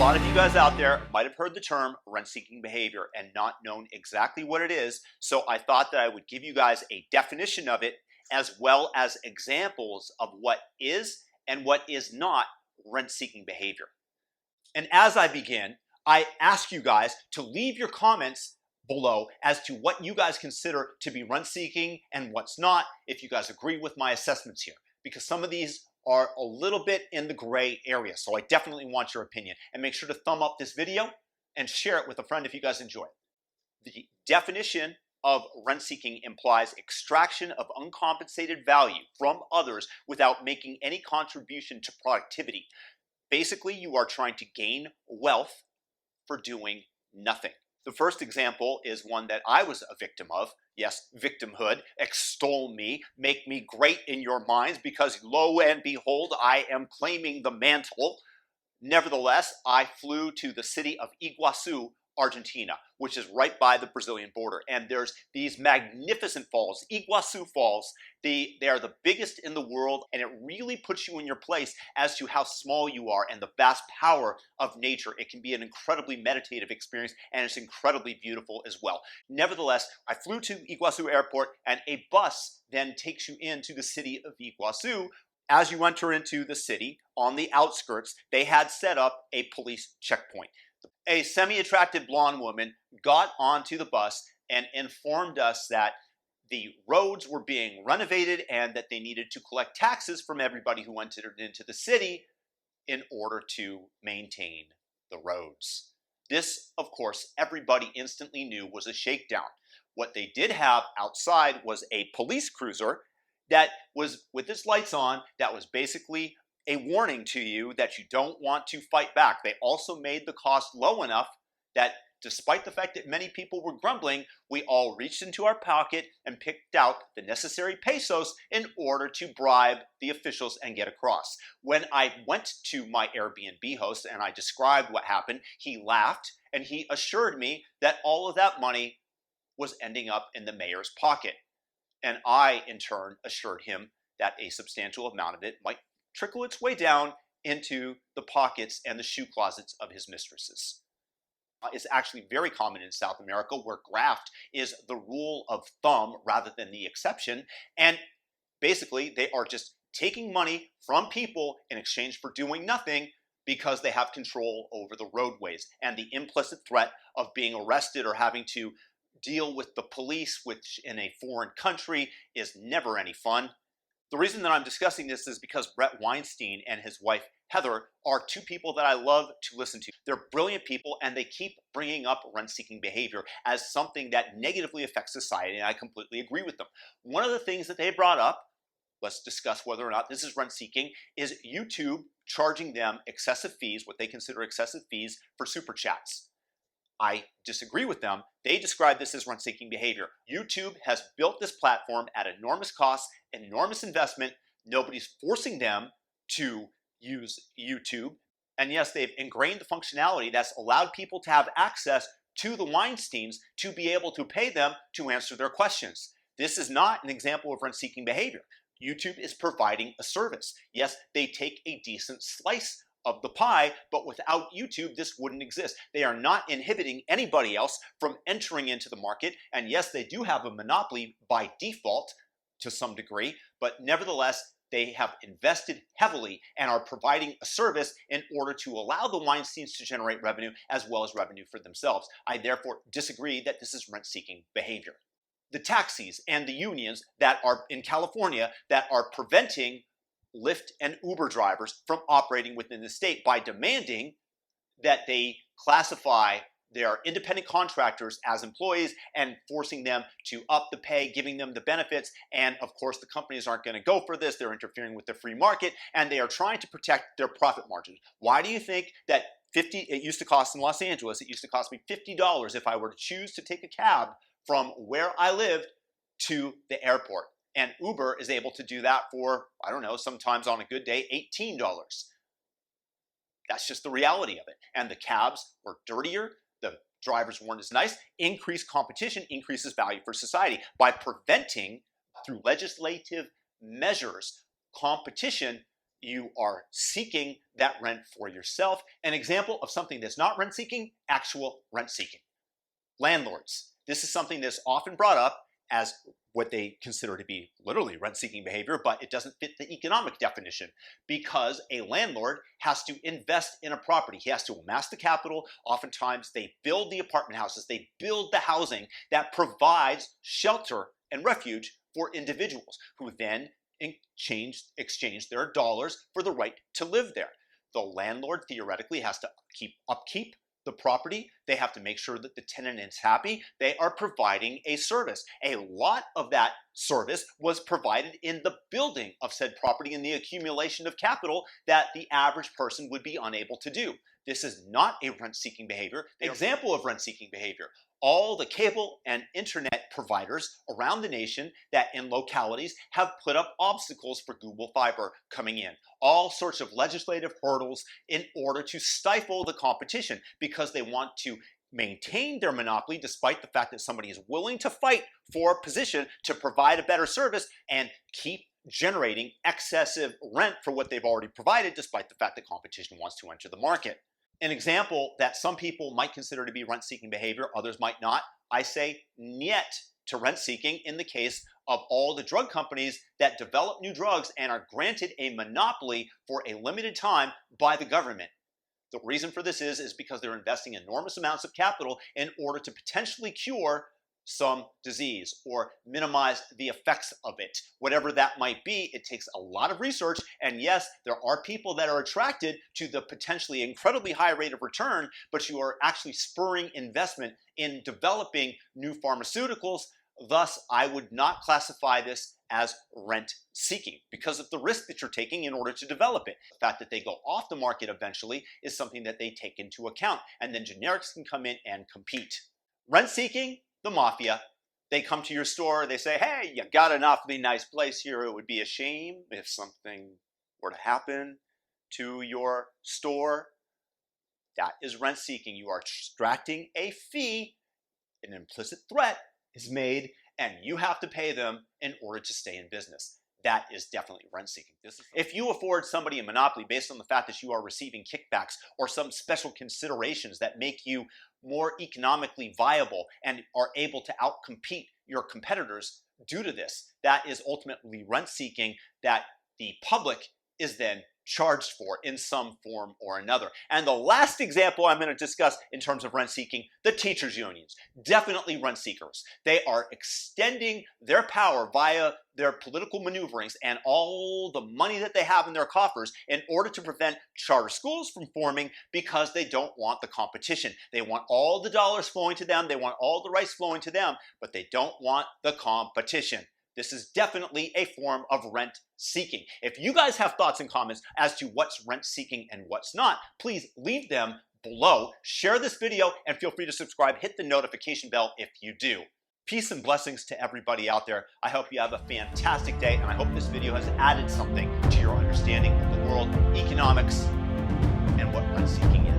lot of you guys out there might have heard the term rent-seeking behavior and not known exactly what it is, so I thought that I would give you guys a definition of it as well as examples of what is and what is not rent-seeking behavior. And as I begin, I ask you guys to leave your comments below as to what you guys consider to be rent-seeking and what's not, if you guys agree with my assessments here, because some of these are a little bit in the gray area. So I definitely want your opinion. And make sure to thumb up this video and share it with a friend if you guys enjoy it. The definition of rent-seeking implies extraction of uncompensated value from others without making any contribution to productivity. Basically, you are trying to gain wealth for doing nothing. The first example is one that I was a victim of. Yes, victimhood. Extol me, make me great in your minds, because lo and behold, I am claiming the mantle. Nevertheless, I flew to the city of Iguazu, Argentina, which is right by the Brazilian border. And there's these magnificent falls, Iguazu Falls. They are the biggest in the world, and it really puts you in your place as to how small you are and the vast power of nature. It can be an incredibly meditative experience, and it's incredibly beautiful as well. Nevertheless, I flew to Iguazu Airport, and a bus then takes you into the city of Iguazu. As you enter into the city, on the outskirts, they had set up a police checkpoint. A semi-attractive blonde woman got onto the bus and informed us that the roads were being renovated and that they needed to collect taxes from everybody who entered into the city in order to maintain the roads. This, of course, everybody instantly knew was a shakedown. What they did have outside was a police cruiser that was with its lights on, that was basically a warning to you that you don't want to fight back. They also made the cost low enough that despite the fact that many people were grumbling, we all reached into our pocket and picked out the necessary pesos in order to bribe the officials and get across. When I went to my Airbnb host and I described what happened, he laughed and he assured me that all of that money was ending up in the mayor's pocket. And I, in turn, assured him that a substantial amount of it might trickle its way down into the pockets and the shoe closets of his mistresses. It's actually very common in South America, where graft is the rule of thumb rather than the exception. And basically, they are just taking money from people in exchange for doing nothing because they have control over the roadways. And the implicit threat of being arrested or having to deal with the police, which in a foreign country is never any fun. The reason that I'm discussing this is because Weinstein and his wife Heather are two people that I love to listen to. They're brilliant people, and they keep bringing up rent-seeking behavior as something that negatively affects society, and I completely agree with them. One of the things that they brought up, let's discuss whether or not this is rent-seeking, is YouTube charging them excessive fees, what they consider excessive fees, for super chats. I disagree with them. They describe this as rent-seeking behavior. YouTube has built this platform at enormous cost, enormous investment. Nobody's forcing them to use YouTube. And yes, they've ingrained the functionality that's allowed people to have access to the Weinsteins to be able to pay them to answer their questions. This is not an example of rent-seeking behavior. YouTube is providing a service. Yes, they take a decent slice of the pie, but without YouTube, this wouldn't exist. They are not inhibiting anybody else from entering into the market. And yes, they do have a monopoly by default to some degree, but nevertheless, they have invested heavily and are providing a service in order to allow the Weinsteins to generate revenue as well as revenue for themselves. I therefore disagree that this is rent-seeking behavior. The taxis and the unions that are in California that are preventing Lyft and Uber drivers from operating within the state by demanding that they classify their independent contractors as employees and forcing them to up the pay, giving them the benefits. And of course, the companies aren't going to go for this. They're interfering with the free market, and they are trying to protect their profit margins. Why do you think that it used to cost in Los Angeles, it used to cost me $50 if I were to choose to take a cab from where I lived to the airport? And Uber is able to do that for, I don't know, sometimes on a good day, $18. That's just the reality of it. And the cabs were dirtier. The drivers weren't as nice. Increased competition increases value for society. By preventing, through legislative measures, competition, you are seeking that rent for yourself. An example of something that's not rent seeking, actual rent seeking. Landlords. This is something that's often brought up as what they consider to be literally rent-seeking behavior, but it doesn't fit the economic definition because a landlord has to invest in a property. He has to amass the capital. Oftentimes they build the apartment houses, they build the housing that provides shelter and refuge for individuals who then exchange their dollars for the right to live there. The landlord theoretically has to upkeep the property. They have to make sure that the tenant is happy. They are providing a service. A lot of that service was provided in the building of said property and the accumulation of capital that the average person would be unable to do. This is not a rent-seeking behavior. Example of rent-seeking behavior. All the cable and internet providers around the nation that in localities have put up obstacles for Google Fiber coming in. All sorts of legislative hurdles in order to stifle the competition because they want to maintain their monopoly despite the fact that somebody is willing to fight for a position to provide a better service and keep generating excessive rent for what they've already provided despite the fact that competition wants to enter the market. An example that some people might consider to be rent-seeking behavior, others might not. I say niet to rent-seeking in the case of all the drug companies that develop new drugs and are granted a monopoly for a limited time by the government. The reason for this is because they're investing enormous amounts of capital in order to potentially cure some disease or minimize the effects of it. Whatever that might be, it takes a lot of research, and yes, there are people that are attracted to the potentially incredibly high rate of return, but you are actually spurring investment in developing new pharmaceuticals. Thus, I would not classify this as rent-seeking because of the risk that you're taking in order to develop it. The fact that they go off the market eventually is something that they take into account, and then generics can come in and compete. Rent-seeking, the Mafia. They come to your store, they say, hey, you got an awfully nice place here. It would be a shame if something were to happen to your store. That is rent-seeking. You are extracting a fee. An implicit threat is made, and you have to pay them in order to stay in business. That is definitely rent-seeking. If you afford somebody a monopoly based on the fact that you are receiving kickbacks or some special considerations that make you more economically viable and are able to outcompete your competitors due to this, that is ultimately rent-seeking that the public is then charged for in some form or another. And the last example I'm going to discuss in terms of rent-seeking, the teachers' unions. Definitely rent-seekers. They are extending their power via their political maneuverings and all the money that they have in their coffers in order to prevent charter schools from forming because they don't want the competition. They want all the dollars flowing to them, they want all the rights flowing to them, but they don't want the competition. This is definitely a form of rent-seeking. If you guys have thoughts and comments as to what's rent-seeking and what's not, please leave them below. Share this video and feel free to subscribe. Hit the notification bell if you do. Peace and blessings to everybody out there. I hope you have a fantastic day, and I hope this video has added something to your understanding of the world, economics, and what rent-seeking is.